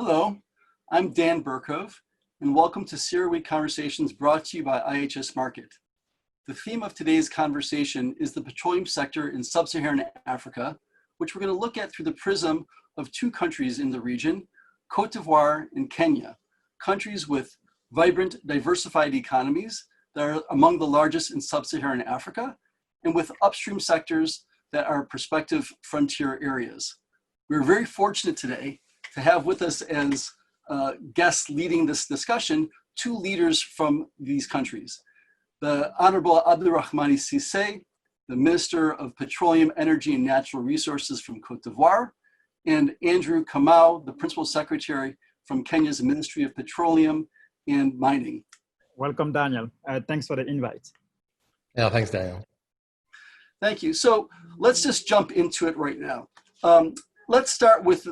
Hello, I'm Dan Burkove, and welcome to CERAWeek Conversations brought to you by IHS Markit. The theme of today's conversation is the petroleum sector in Sub-Saharan Africa, which we're going to look at through the prism of two countries in the region, Côte d'Ivoire and Kenya, countries with vibrant, diversified economies that are among the largest in Sub-Saharan Africa, and with upstream sectors that are prospective frontier areas. We're very fortunate today to have with us as guests leading this discussion, two leaders from these countries. The Honorable Abdurrahmani Cissé, the Minister of Petroleum, Energy and Natural Resources from Côte d'Ivoire, and Andrew Kamau, the Principal Secretary from Kenya's Ministry of Petroleum and Mining. Welcome, Daniel. Thanks for the invite. Yeah, thanks, Daniel. Thank you. So let's just jump into it right now. Let's start with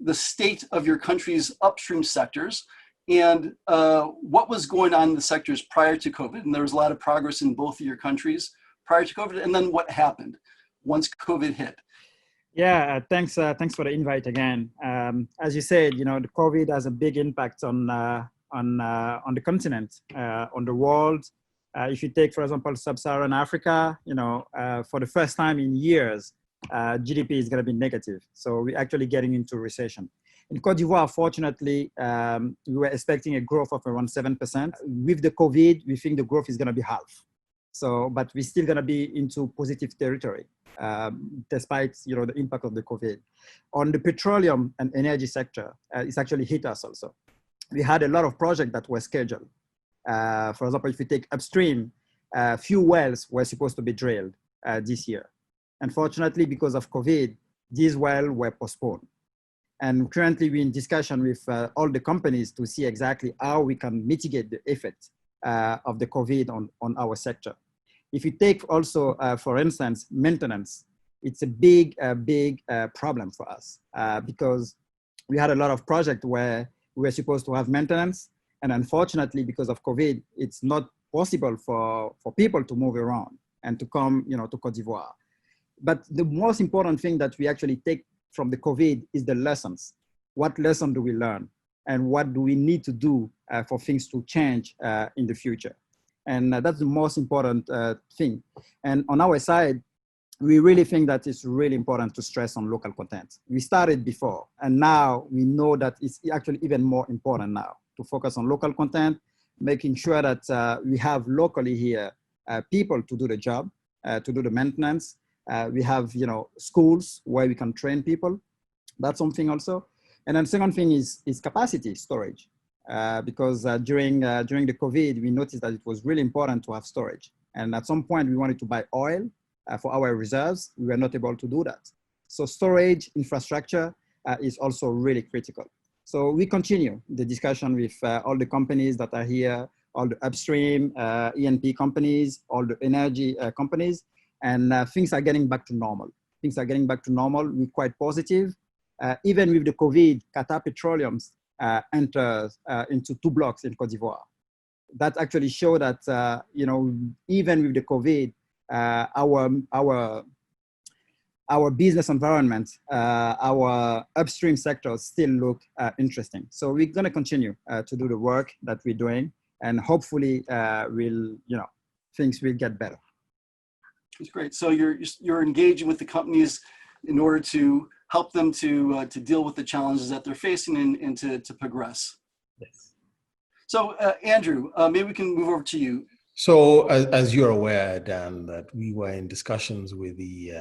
the state of your country's upstream sectors and what was going on in the sectors prior to COVID. And there was a lot of progress in both of your countries prior to COVID, and then what happened once COVID hit. Yeah, thanks for the invite again. As you said, the COVID has a big impact on the continent, on the world. If you take, for example, Sub-Saharan Africa, for the first time in years, GDP is going to be negative. So we're actually getting into recession. In Côte d'Ivoire, fortunately, we were expecting a growth of around 7%. With the COVID, we think the growth is going to be half. So, but we're still going to be into positive territory, despite, the impact of the COVID. On the petroleum and energy sector, it's actually hit us also. We had a lot of projects that were scheduled. For example, if you take upstream, few wells were supposed to be drilled this year. Unfortunately, because of COVID, these wells were postponed. And currently we're in discussion with all the companies to see exactly how we can mitigate the effect of the COVID on our sector. If you take also, for instance, maintenance, it's a big problem for us because we had a lot of projects where we were supposed to have maintenance. And unfortunately, because of COVID, it's not possible for people to move around and to come, to Côte d'Ivoire. But the most important thing that we actually take from the COVID is the lessons. What lesson do we learn? And what do we need to do for things to change in the future? And that's the most important thing. And on our side, we really think that it's really important to stress on local content. We started before, and now we know that it's actually even more important now to focus on local content, making sure that we have locally here people to do the job, to do the maintenance. We have, schools where we can train people. That's something also. And then the second thing is capacity storage, because during the COVID, we noticed that it was really important to have storage. And at some point, we wanted to buy oil for our reserves. We were not able to do that. So storage infrastructure is also really critical. So we continue the discussion with all the companies that are here, all the upstream E&P companies, all the energy companies. And things are getting back to normal. Things are getting back to normal. We're quite positive. Even with the COVID, Qatar Petroleum enters into 2 blocks in Côte d'Ivoire. That actually show that, even with the COVID, our business environment, our upstream sectors still look interesting. So we're going to continue to do the work that we're doing, and hopefully, things will get better. That's great. So you're engaging with the companies in order to help them to deal with the challenges that they're facing and to progress. Yes. So Andrew, maybe we can move over to you. So as you're aware, Dan, that we were in discussions with the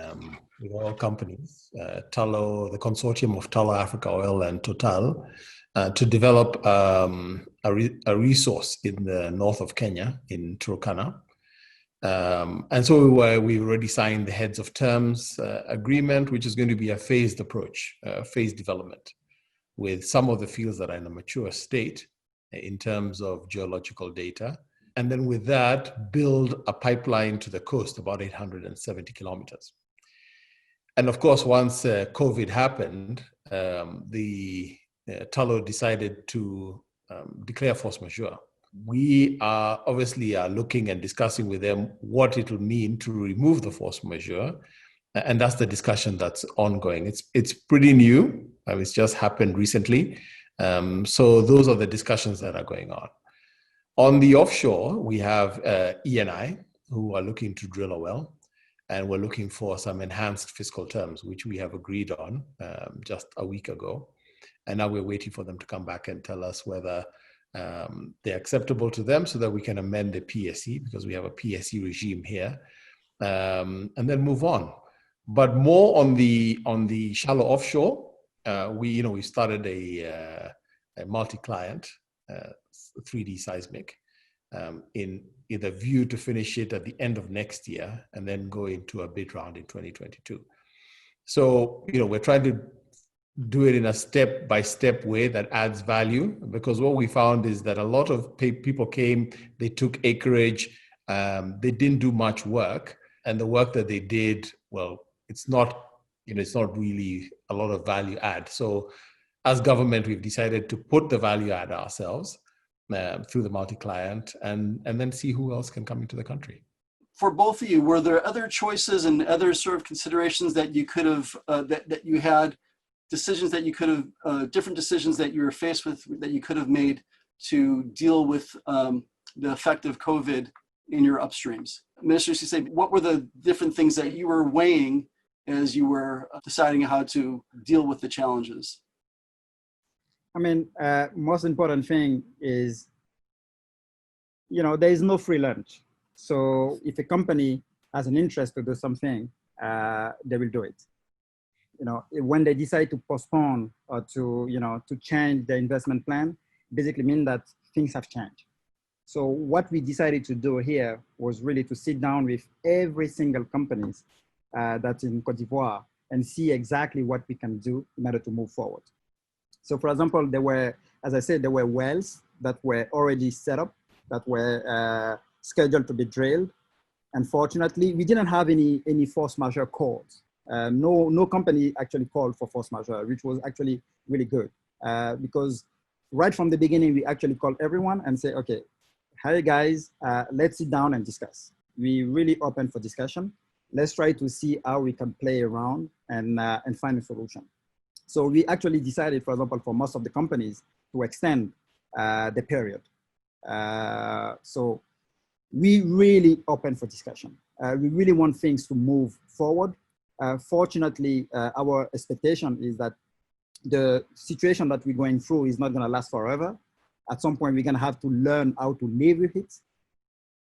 oil companies, Tullow, the consortium of Tullow Africa Oil and Total, to develop a resource in the north of Kenya in Turkana. And so we already signed the heads of terms agreement, which is going to be a phased approach, phased development, with some of the fields that are in a mature state in terms of geological data. And then with that, build a pipeline to the coast, about 870 kilometers. And of course, once COVID happened, the Tullow decided to declare force majeure. We are obviously looking and discussing with them what it will mean to remove the force majeure. And that's the discussion that's ongoing. It's pretty new. It's just happened recently. So those are the discussions that are going on. On the offshore, we have E&I, who are looking to drill a well, and we're looking for some enhanced fiscal terms, which we have agreed on just a week ago. And now we're waiting for them to come back and tell us whether they're acceptable to them so that we can amend the PSC, because we have a PSC regime here, and then move on. But more on the shallow offshore, we started a multi-client 3D seismic in the view to finish it at the end of next year and then go into a bid round in 2022. So, we're trying to do it in a step-by-step way that adds value, because what we found is that a lot of people came, they took acreage, they didn't do much work, and the work that they did, well, it's not really a lot of value add. So as government, we've decided to put the value add ourselves through the multi-client and then see who else can come into the country. For both of you, were there other choices and other sort of considerations that you could have, that you had, decisions that you could have, different decisions that you were faced with that you could have made to deal with the effect of COVID in your upstreams? Minister, you say, what were the different things that you were weighing as you were deciding how to deal with the challenges? I mean, most important thing is, there is no free lunch. So if a company has an interest to do something, they will do it. When they decide to postpone or to change their investment plan, basically mean that things have changed. So what we decided to do here was really to sit down with every single company that's in Côte d'Ivoire and see exactly what we can do in order to move forward. So for example, there were wells that were already set up, that were scheduled to be drilled. Unfortunately, we didn't have any force majeure calls. No company actually called for force majeure, which was actually really good, because right from the beginning, we actually called everyone and say, okay, hey guys, let's sit down and discuss. We really open for discussion. Let's try to see how we can play around and find a solution. So we actually decided, for example, for most of the companies to extend the period. So we really open for discussion. We really want things to move forward. Fortunately, our expectation is that the situation that we're going through is not going to last forever. At some point, we're going to have to learn how to live with it.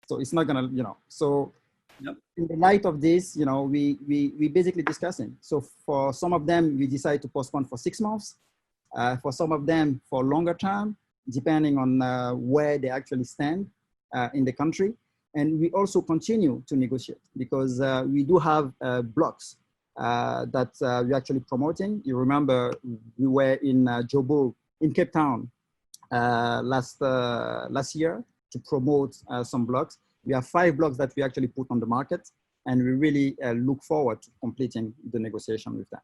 So it's not going to, so yep. In the light of this, we basically discussing. So for some of them, we decide to postpone for 6 months. For some of them, for longer term, depending on where they actually stand in the country. And we also continue to negotiate because we do have blocks that we're actually promoting. You remember we were in Joburg, in Cape Town last year to promote some blocks. We have 5 blocks that we actually put on the market, and we really look forward to completing the negotiation with them.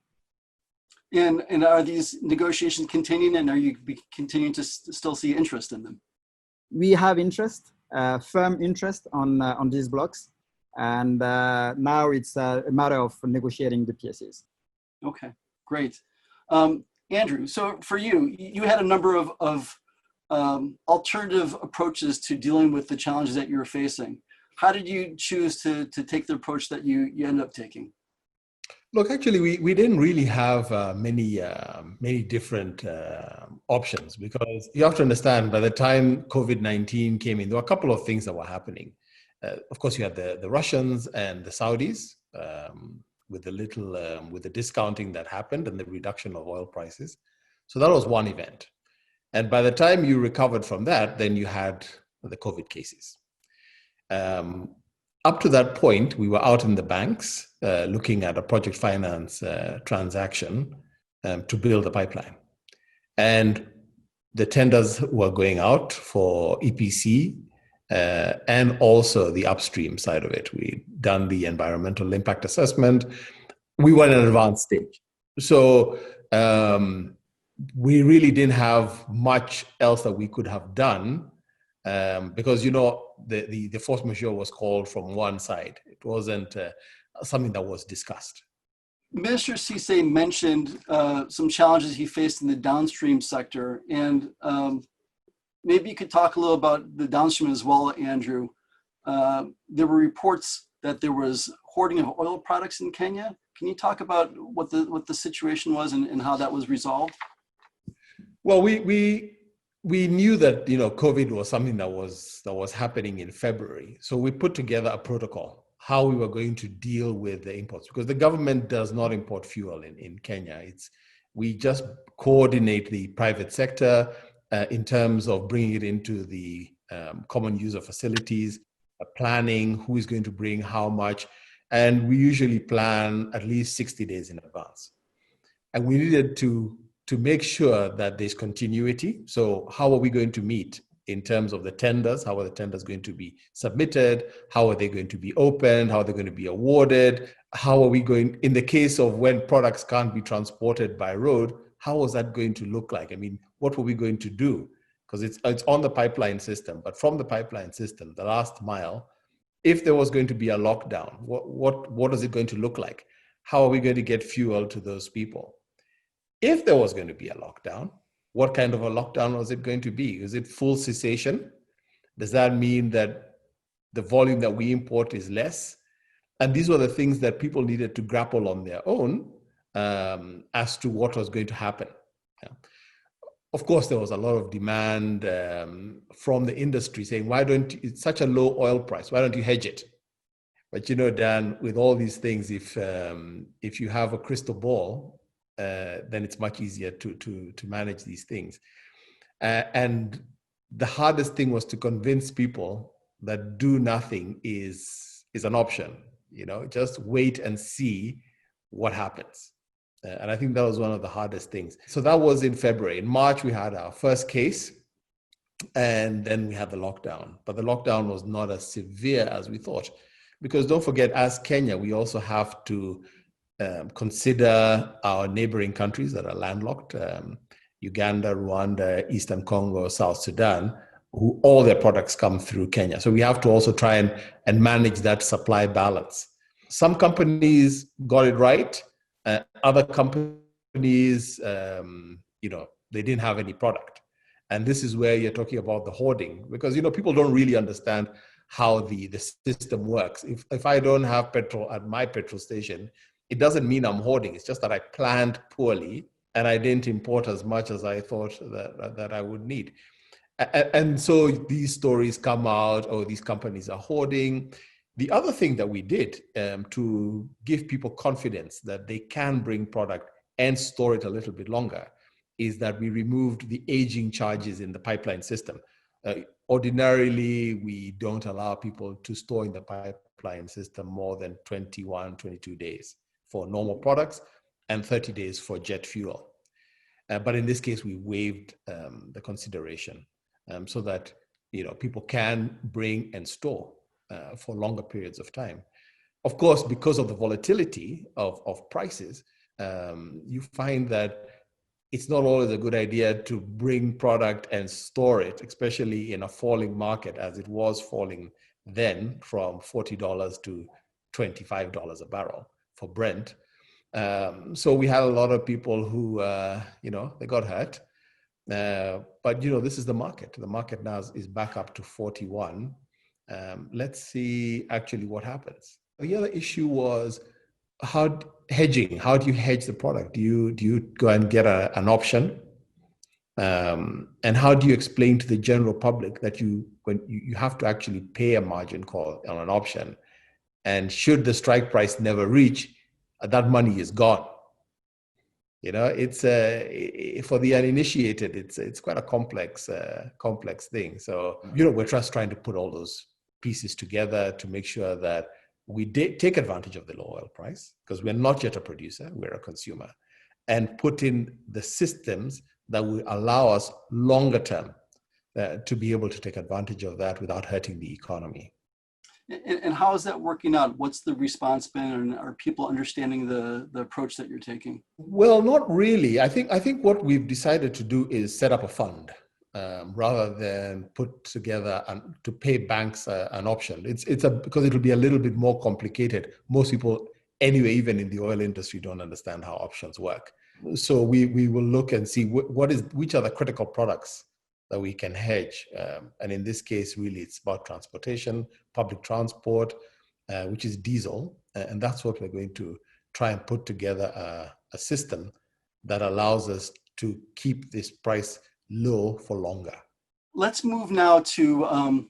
And are these negotiations continuing, and are you continuing to still see interest in them? We have interest, firm interest on these blocks. And now it's a matter of negotiating the PSCs. Okay, great. Andrew, so for you, you had a number of alternative approaches to dealing with the challenges that you're facing. How did you choose to take the approach that you ended up taking? Look, actually, we didn't really have many different options, because you have to understand, by the time COVID-19 came in, there were a couple of things that were happening. Of course, you had the Russians and the Saudis with the discounting that happened and the reduction of oil prices. So that was one event. And by the time you recovered from that, then you had the COVID cases. Up to that point, we were out in the banks looking at a project finance transaction to build a pipeline. And the tenders were going out for EPC and also the upstream side of it. We'd done the environmental impact assessment. We were in an advanced stage. So we really didn't have much else that we could have done because, the force majeure was called from one side. It wasn't something that was discussed. Minister Cisse mentioned some challenges he faced in the downstream sector, and maybe you could talk a little about the downstream as well, Andrew. There were reports that there was hoarding of oil products in Kenya. Can you talk about what the situation was and how that was resolved? Well, we knew that COVID was something that was happening in February, so we put together a protocol how we were going to deal with the imports, because the government does not import fuel in Kenya. We just coordinate the private sector in terms of bringing it into the common user facilities, planning who is going to bring how much, and we usually plan at least 60 days in advance. And we needed to make sure that there's continuity. So how are we going to meet in terms of the tenders? How are the tenders going to be submitted? How are they going to be opened? How are they going to be awarded? How are we going, in the case of when products can't be transported by road, how was that going to look like? I mean, what were we going to do? Because it's on the pipeline system, but from the pipeline system, the last mile, if there was going to be a lockdown, what is it going to look like? How are we going to get fuel to those people? If there was going to be a lockdown, what kind of a lockdown was it going to be? Is it full cessation? Does that mean that the volume that we import is less? And these were the things that people needed to grapple on their own as to what was going to happen. Yeah. Of course, there was a lot of demand from the industry saying, it's such a low oil price, why don't you hedge it? But Dan, with all these things, if you have a crystal ball, then it's much easier to manage these things. And the hardest thing was to convince people that do nothing is an option. Just wait and see what happens. And I think that was one of the hardest things. So that was in February. In March, we had our first case, and then we had the lockdown. But the lockdown was not as severe as we thought, because don't forget, as Kenya, we also have to consider our neighboring countries that are landlocked, Uganda, Rwanda, Eastern Congo, South Sudan, who all their products come through Kenya. So we have to also try and manage that supply balance. Some companies got it right. Other companies, they didn't have any product. And this is where you're talking about the hoarding, because, people don't really understand how the system works. If I don't have petrol at my petrol station, it doesn't mean I'm hoarding. It's just that I planned poorly and I didn't import as much as I thought that I would need. And so these stories come out, these companies are hoarding. The other thing that we did to give people confidence that they can bring product and store it a little bit longer is that we removed the aging charges in the pipeline system. Ordinarily, we don't allow people to store in the pipeline system more than 21, 22 days for normal products and 30 days for jet fuel. But in this case, we waived the consideration so that people can bring and store for longer periods of time. Of course, because of the volatility of prices, you find that it's not always a good idea to bring product and store it, especially in a falling market as it was falling then from $40 to $25 a barrel for Brent. So we had a lot of people who, they got hurt. But, this is the market. The market now is back up to 41. Let's see actually what happens. The other issue was hedging. How do you hedge the product? Do you go and get an option? And how do you explain to the general public that you have to actually pay a margin call on an option? And should the strike price never reach, that money is gone. It's for the uninitiated, it's quite a complex thing. So, we're just trying to put all those pieces together to make sure that we take advantage of the low oil price, because we're not yet a producer, we're a consumer, and put in the systems that will allow us longer term to be able to take advantage of that without hurting the economy. And how is that working out? What's the response been, and are people understanding the approach that you're taking? Well, not really. I think what we've decided to do is set up a fund rather than put together to pay banks an option. Because it'll be a little bit more complicated. Most people anyway, even in the oil industry, don't understand how options work. So we will look and see which are the critical products that we can hedge. And in this case, really, it's about transportation, public transport, which is diesel. And that's what we're going to try and put together a system that allows us to keep this price low for longer. Let's move now to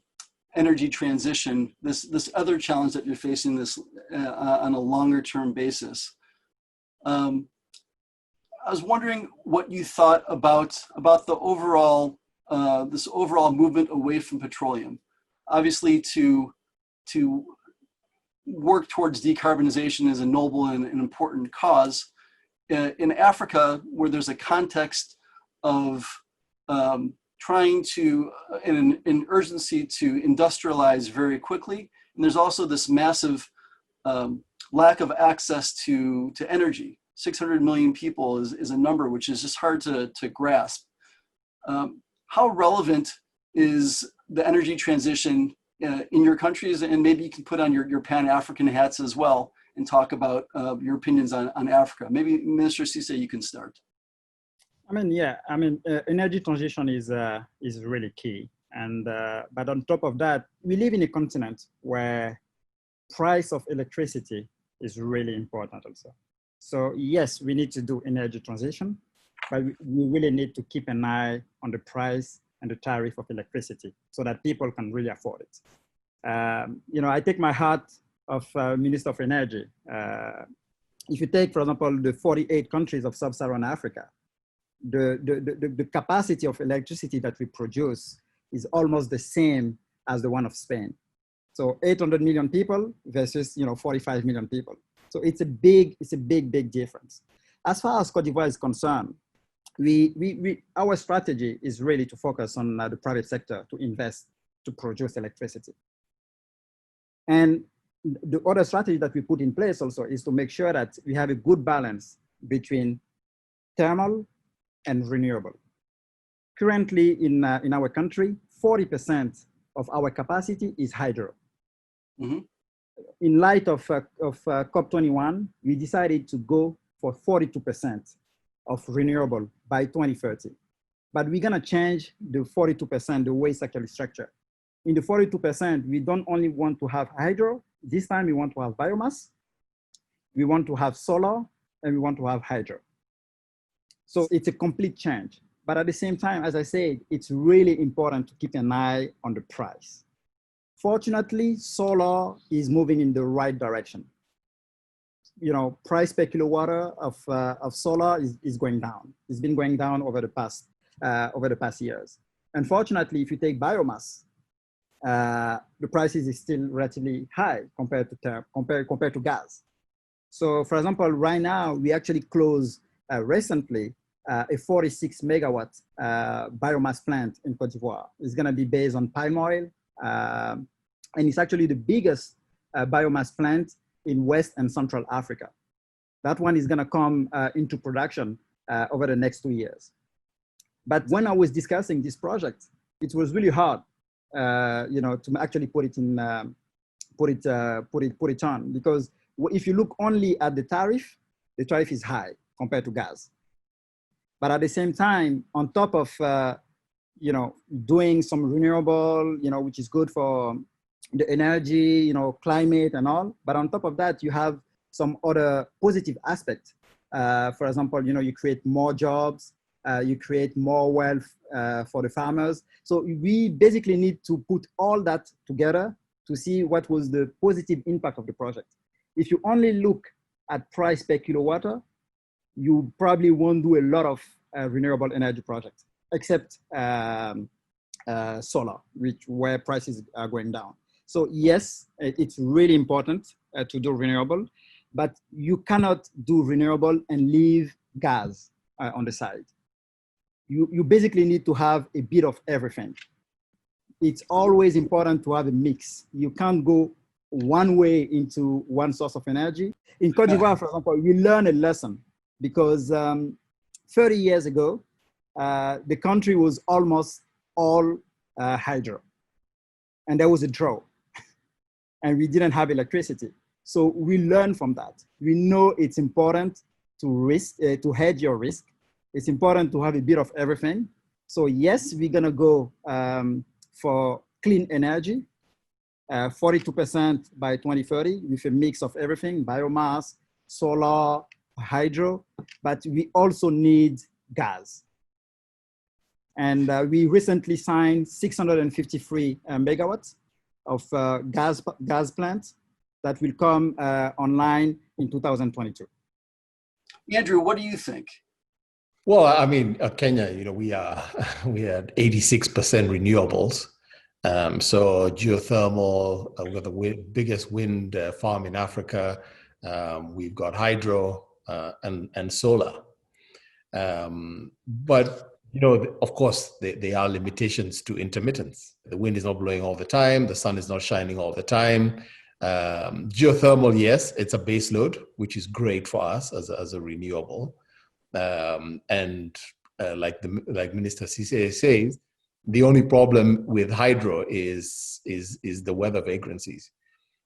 energy transition, this other challenge that you're facing this on a longer term basis. I was wondering what you thought about the overall this overall movement away from petroleum. Obviously, to work towards decarbonization is a noble and an important cause. In Africa, where there's a context of trying to, an urgency to industrialize very quickly, and there's also this massive lack of access to energy. 600 million people is a number which is just hard to grasp. How relevant is the energy transition in your countries? And maybe you can put on your Pan-African hats as well and talk about your opinions on Africa. Maybe Minister Cisse, you can start. Energy transition is really key. And but on top of that, we live in a continent where price of electricity is really important also. So yes, we need to do energy transition, but we really need to keep an eye on the price and the tariff of electricity so that people can really afford it. I take my hat of Minister of Energy. If you take, for example, the 48 countries of Sub-Saharan Africa, the capacity of electricity that we produce is almost the same as the one of Spain. So 800 million people versus 45 million people. So it's a big difference. As far as Côte d'Ivoire is concerned, our strategy is really to focus on the private sector to invest to produce electricity. And the other strategy that we put in place also is to make sure that we have a good balance between thermal and renewable. Currently in our country, 40% of our capacity is hydro. Mm-hmm. In light of COP21, we decided to go for 42% of renewable by 2030. But we're gonna change the 42%, the way it's actually structured. In the 42%, we don't only want to have hydro, this time we want to have biomass, we want to have solar, and we want to have hydro. So it's a complete change. But at the same time, as I said, it's really important to keep an eye on the price. Fortunately, solar is moving in the right direction. Price per kilowatt of solar is going down. It's been going down over the past years. Unfortunately, if you take biomass, the prices is still relatively high compared to gas. So, for example, right now we actually closed recently a 46 megawatt biomass plant in Côte d'Ivoire. It's going to be based on palm oil. And it's actually the biggest biomass plant in West and Central Africa. That one is gonna come into production over the next 2 years. But when I was discussing this project, it was really hard, to actually put it on, because if you look only at the tariff is high compared to gas. But at the same time, on top of doing some renewable, which is good for the energy, climate and all. But on top of that, you have some other positive aspects. For example, you create more jobs, you create more wealth for the farmers. So we basically need to put all that together to see what was the positive impact of the project. If you only look at price per kilowatt, you probably won't do a lot of renewable energy projects, except solar, where prices are going down. So yes, it's really important to do renewable, but you cannot do renewable and leave gas on the side. You basically need to have a bit of everything. It's always important to have a mix. You can't go one way into one source of energy. In Côte d'Ivoire, for example, we learned a lesson because 30 years ago, the country was almost all hydro. And there was a drought. And we didn't have electricity. So we learn from that. We know it's important to hedge your risk. It's important to have a bit of everything. So yes, we're gonna go for clean energy, 42% by 2030 with a mix of everything, biomass, solar, hydro, but we also need gas. And we recently signed 653 megawatts of gas plants that will come online in 2022. Andrew, what do you think? Well, I mean, Kenya, we are 86% renewables. So geothermal, we've got the biggest wind farm in Africa. We've got hydro and solar. But of course, there are limitations to intermittence. The wind is not blowing all the time. The sun is not shining all the time. Geothermal, yes, it's a base load, which is great for us as a renewable. And like Minister Cisse says, the only problem with hydro is the weather vagrancies.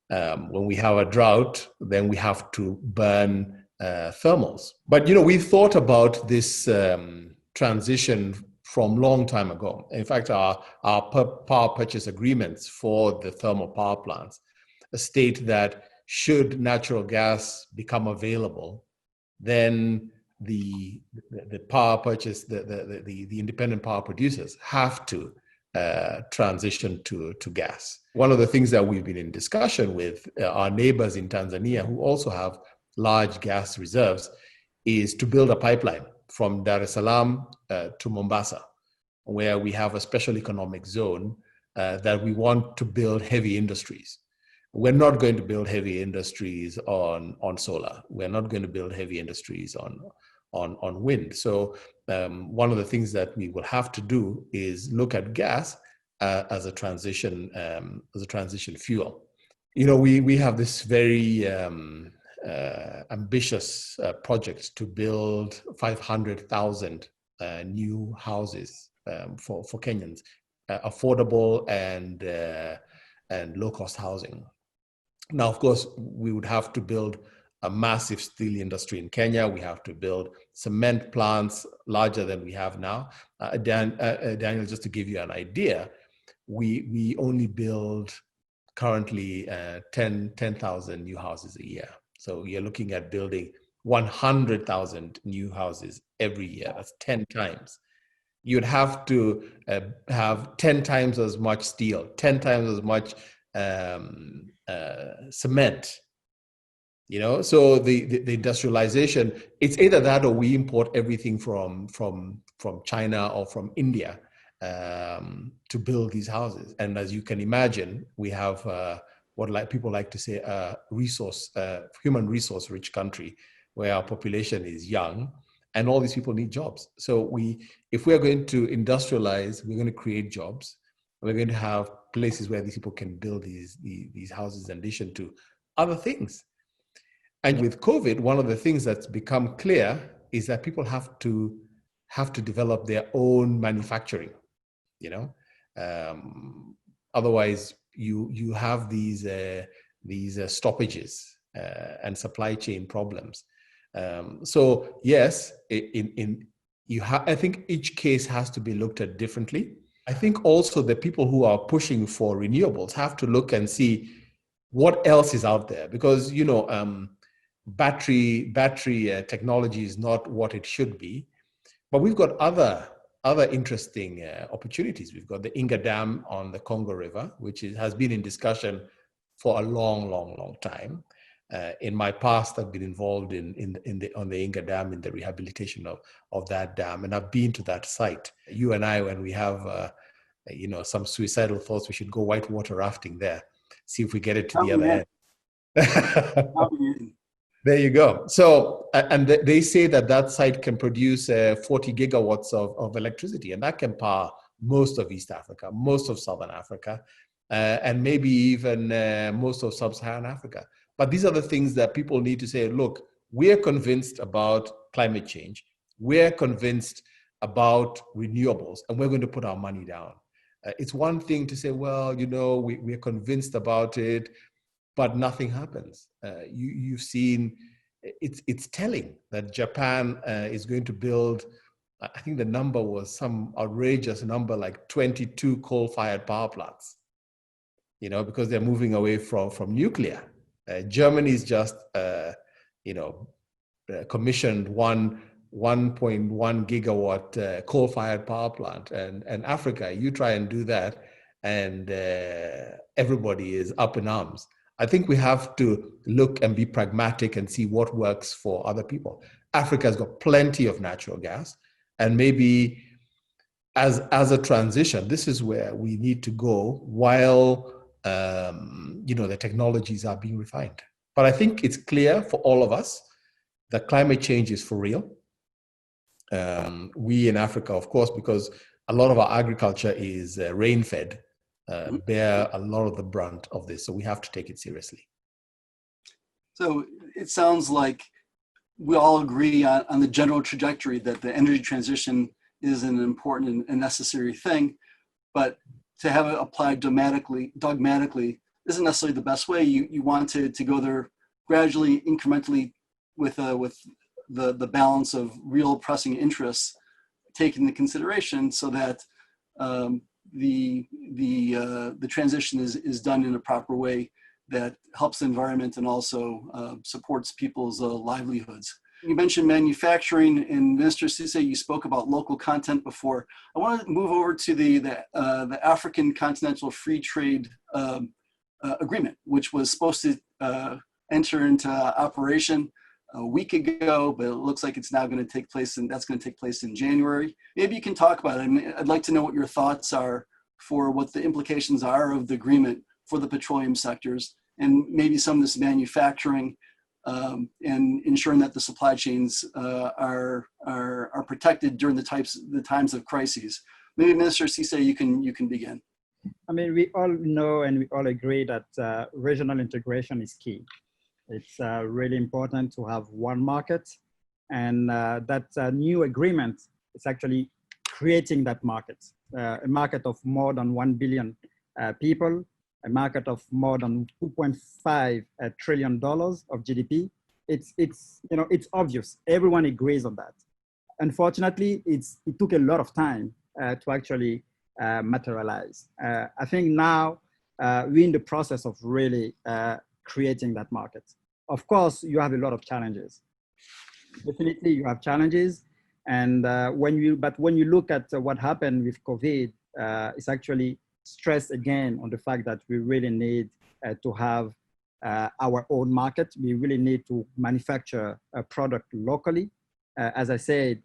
When we have a drought, then we have to burn thermals. But we thought about this transition from long time ago. In fact, our power purchase agreements for the thermal power plants state that should natural gas become available, then the power purchase, the independent power producers have to transition to gas. One of the things that we've been in discussion with our neighbors in Tanzania, who also have large gas reserves, is to build a pipeline from Dar es Salaam to Mombasa, where we have a special economic zone that we want to build heavy industries. We're not going to build heavy industries on solar. We're not going to build heavy industries on wind. So one of the things that we will have to do is look at gas as a transition fuel. We have this very ambitious project to build 500,000 new houses for Kenyans, affordable and low-cost housing. Now, of course, we would have to build a massive steel industry in Kenya. We have to build cement plants larger than we have now. Daniel, just to give you an idea, we only build currently 10,000 new houses a year. So you're looking at building 100,000 new houses every year. That's 10 times. You'd have to have 10 times as much steel, 10 times as much cement. So the industrialization, it's either that or we import everything from China or from India to build these houses. And as you can imagine, we have what people like to say a human resource rich country where our population is young and all these people need jobs. So if we're going to industrialize, we're going to create jobs. We're going to have places where these people can build these houses in addition to other things. And with COVID, one of the things that's become clear is that people have to develop their own manufacturing. Otherwise, you have these stoppages and supply chain problems. So yes, I think each case has to be looked at differently. I think also the people who are pushing for renewables have to look and see what else is out there, because battery technology is not what it should be, but we've got other interesting opportunities. We've got the Inga Dam on the Congo River, which has been in discussion for a long time. In my past, I've been involved on the Inga Dam in the rehabilitation of that dam, and I've been to that site. You and I, when we have some suicidal thoughts, we should go whitewater rafting there, see if we get it to the other end. There you go. So, and they say that site can produce 40 gigawatts of electricity, and that can power most of East Africa, most of Southern Africa, and maybe even most of Sub-Saharan Africa. But these are the things that people need to say, look, we're convinced about climate change. We're convinced about renewables, and we're going to put our money down. It's one thing to say, well, we're convinced about it, but nothing happens. You've seen, it's telling that Japan is going to build, I think the number was some outrageous number, like 22 coal-fired power plants, you know, because they're moving away from nuclear. Germany's just, commissioned 1.1 gigawatt coal-fired power plant, and Africa, you try and do that, and everybody is up in arms. I think we have to look and be pragmatic and see what works for other people. Africa's got plenty of natural gas, and maybe as a transition, this is where we need to go while the technologies are being refined. But I think it's clear for all of us that climate change is for real. We in Africa, of course, because a lot of our agriculture is rain-fed, bear a lot of the brunt of this. So we have to take it seriously. So it sounds like we all agree on the general trajectory that the energy transition is an important and necessary thing, but to have it applied dogmatically isn't necessarily the best way. You want to go there gradually, incrementally, with the balance of real pressing interests taken into consideration, so that the transition is done in a proper way that helps the environment and also supports people's livelihoods. You mentioned manufacturing, and Minister Cisse, you spoke about local content before. I want to move over to the African Continental Free Trade Agreement, which was supposed to enter into operation a week ago, but it looks like it's now going to take place, and that's going to take place in January. Maybe you can talk about it. I mean, I'd like to know what your thoughts are for what the implications are of the agreement for the petroleum sectors, and maybe some of this manufacturing, and ensuring that the supply chains are protected during the times of crises. Maybe Minister Cisse, you can begin. I mean, we all know and we all agree that regional integration is key. It's really important to have one market, and that new agreement is actually creating that market, a market of more than 1 billion people, a market of more than $2.5 trillion of GDP. It's obvious. Everyone agrees on that. Unfortunately, it took a lot of time to actually materialize. I think now we're in the process of really creating that market. Of course, you have a lot of challenges. Definitely, you have challenges, and when you look at what happened with COVID, it's actually stressed again on the fact that we really need to have our own market. We really need to manufacture a product locally. As I said,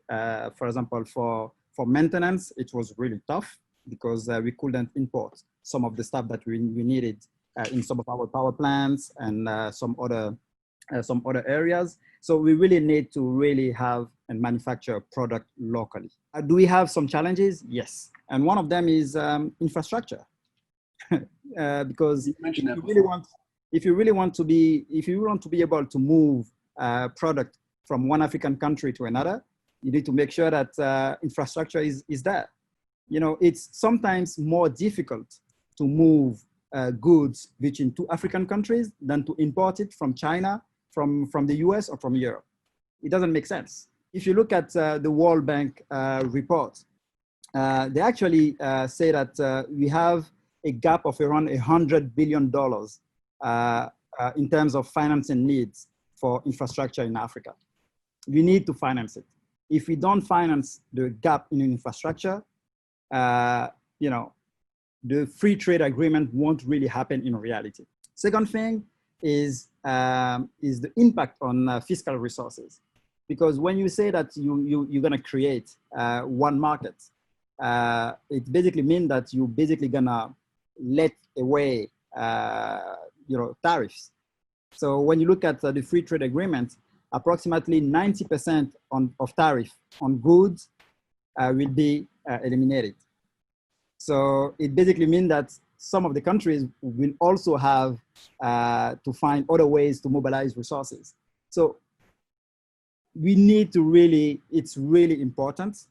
for example, for maintenance, it was really tough because we couldn't import some of the stuff that we needed in some of our power plants and some other areas. So we really need to really have and manufacture a product locally. Do we have some challenges? Yes. And one of them is infrastructure. Because if you really want to be able to move product from one African country to another, you need to make sure that infrastructure is there. It's sometimes more difficult to move goods between two African countries than to import it from China, from the US, or from Europe. It doesn't make sense. If you look at the World Bank report, they actually say that we have a gap of around $100 billion in terms of financing needs for infrastructure in Africa. We need to finance it. If we don't finance the gap in infrastructure, the free trade agreement won't really happen in reality. Second thing is the impact on fiscal resources. Because when you say that you're gonna create one market, it basically means that you're basically gonna let away tariffs. So when you look at the free trade agreement, approximately 90% of tariff on goods will be eliminated. So it basically means that some of the countries will also have to find other ways to mobilize resources. So we need to it's really important.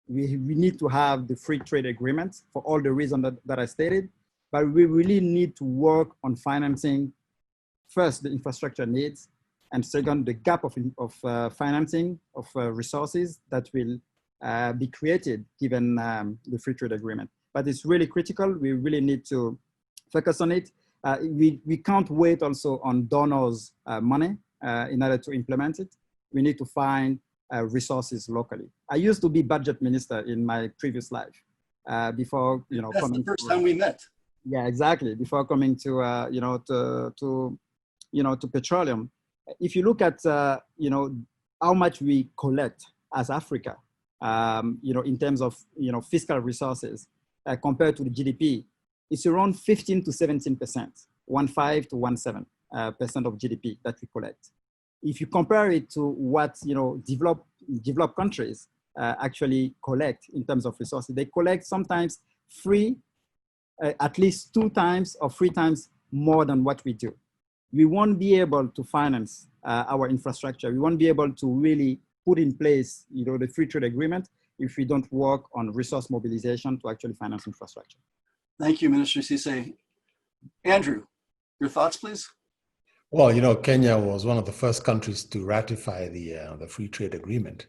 We need to have the free trade agreement for all the reasons that I stated, but we really need to work on financing first, the infrastructure needs, and second, the gap of financing of resources that will be created given the free trade agreement. But it's really critical. We really need to focus on it. We can't wait also on donors' money in order to implement it. We need to find resources locally. I used to be budget minister in my previous life before, That's coming the first time we met. Yeah, exactly. Before coming to, to petroleum. If you look at, how much we collect as Africa, in terms of, fiscal resources compared to the GDP, it's around 15 to 17%, 1.5 to 1.7% of GDP that we collect. If you compare it to what, developed countries actually collect in terms of resources, they collect sometimes at least 2 times or 3 times more than what we do. We won't be able to finance our infrastructure. We won't be able to really put in place, the free trade agreement if we don't work on resource mobilization to actually finance infrastructure. Thank you, Minister Cisse. Andrew, your thoughts, please? Well, Kenya was one of the first countries to ratify the free trade agreement.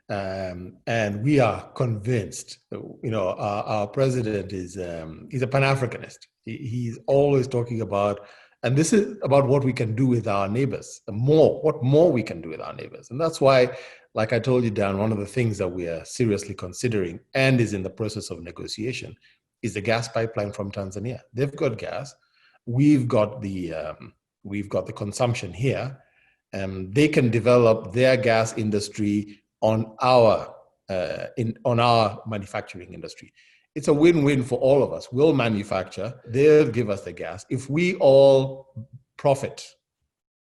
And we are convinced, our president he's a Pan-Africanist. He's always talking about, and this is about what we can do with our neighbors, what more we can do with our neighbors. And that's why, like I told you, Dan, one of the things that we are seriously considering and is in the process of negotiation is the gas pipeline from Tanzania. They've got gas. We've got the consumption here. They can develop their gas industry on our manufacturing industry. It's a win-win for all of us. We'll manufacture, they'll give us the gas. If we all profit,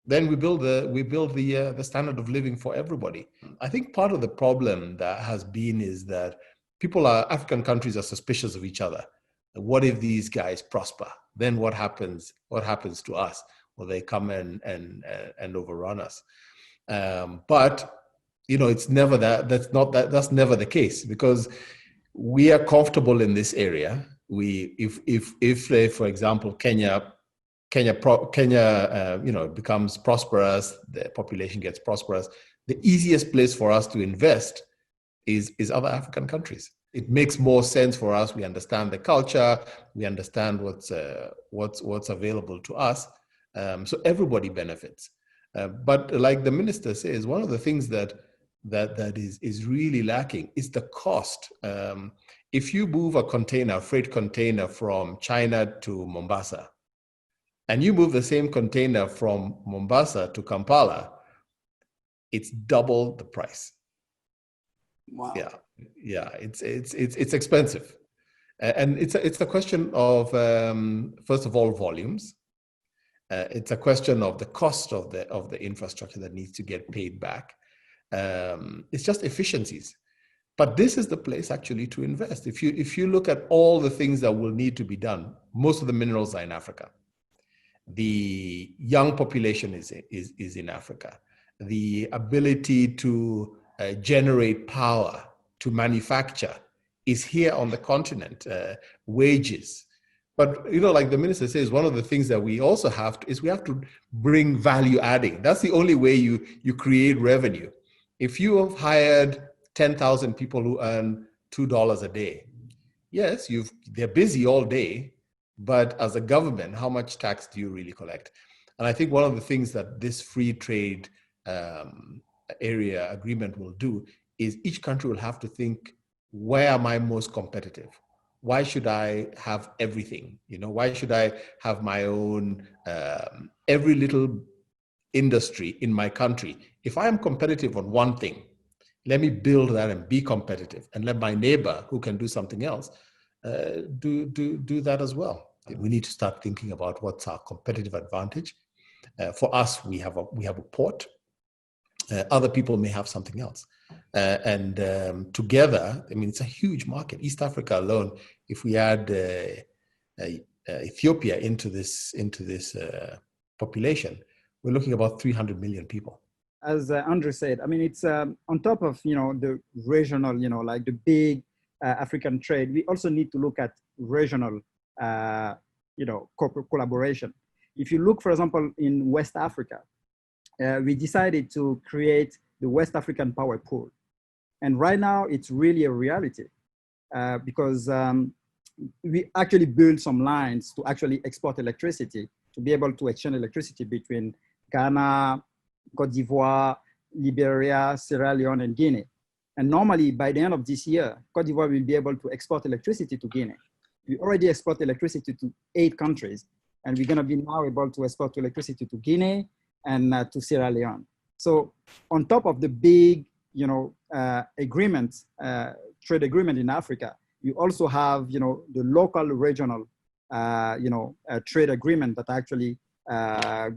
then we build the standard of living for everybody. I think part of the problem that has been is that African countries are suspicious of each other. What if these guys prosper? Then what happens to us? Well, they come and overrun us. But it's never that's never the case, because we are comfortable in this area. If for example, Kenya becomes prosperous, the population gets prosperous, the easiest place for us to invest is other African countries. It makes more sense for us. We understand the culture. We understand what's available to us. So everybody benefits. But like the minister says, one of the things that is really lacking is the cost. If you move a freight container from China to Mombasa, and you move the same container from Mombasa to Kampala, it's double the price. Wow. Yeah, it's expensive, and it's a question of first of all volumes. It's a question of the cost of the infrastructure that needs to get paid back. It's just efficiencies. But this is the place actually to invest. If you look at all the things that will need to be done, most of the minerals are in Africa. The young population is in Africa. The ability to generate power, to manufacture, is here on the continent. Wages. But like the minister says, one of the things that we also have to is we have to bring value adding. That's the only way you create revenue. If you have hired 10,000 people who earn $2 a day, yes, they're busy all day, but as a government, how much tax do you really collect? And I think one of the things that this free trade area agreement will do is each country will have to think, where am I most competitive? Why should I have everything? Why should I have my own, every little industry in my country? If I am competitive on one thing, let me build that and be competitive, and let my neighbor who can do something else do that as well. We need to start thinking about what's our competitive advantage. For us, we have a port. Other people may have something else. And together, it's a huge market. East Africa alone, if we add Ethiopia into this population, we're looking at about 300 million people. As Andrew said, it's on top of the regional, like the big African trade. We also need to look at regional, collaboration. If you look, for example, in West Africa, we decided to create the West African Power Pool. And right now, it's really a reality because we actually built some lines to actually export electricity, to be able to exchange electricity between Ghana, Côte d'Ivoire, Liberia, Sierra Leone, and Guinea. And normally, by the end of this year, Côte d'Ivoire will be able to export electricity to Guinea. We already export electricity to 8 countries, and we're going to be now able to export electricity to Guinea and to Sierra Leone. So on top of the big, agreements, trade agreement in Africa, you also have, the local, regional, trade agreement that are actually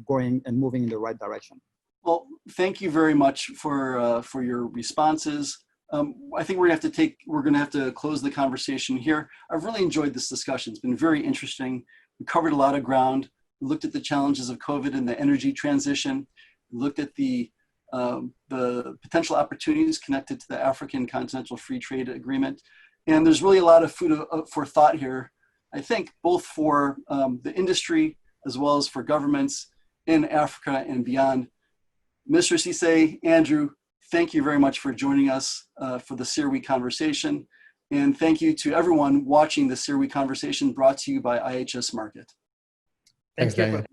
going and moving in the right direction. Well, thank you very much for your responses. I think we're going to have to close the conversation here. I've really enjoyed this discussion. It's been very interesting. We covered a lot of ground. We looked at the challenges of COVID and the energy transition. We looked at the potential opportunities connected to the African Continental Free Trade Agreement. And there's really a lot of food for thought here, I think, both for the industry as well as for governments in Africa and beyond. Mr. Cisse, Andrew, thank you very much for joining us for the CERAWeek conversation. And thank you to everyone watching the CERAWeek conversation brought to you by IHS Markit. Thanks, Thank you. Daniel.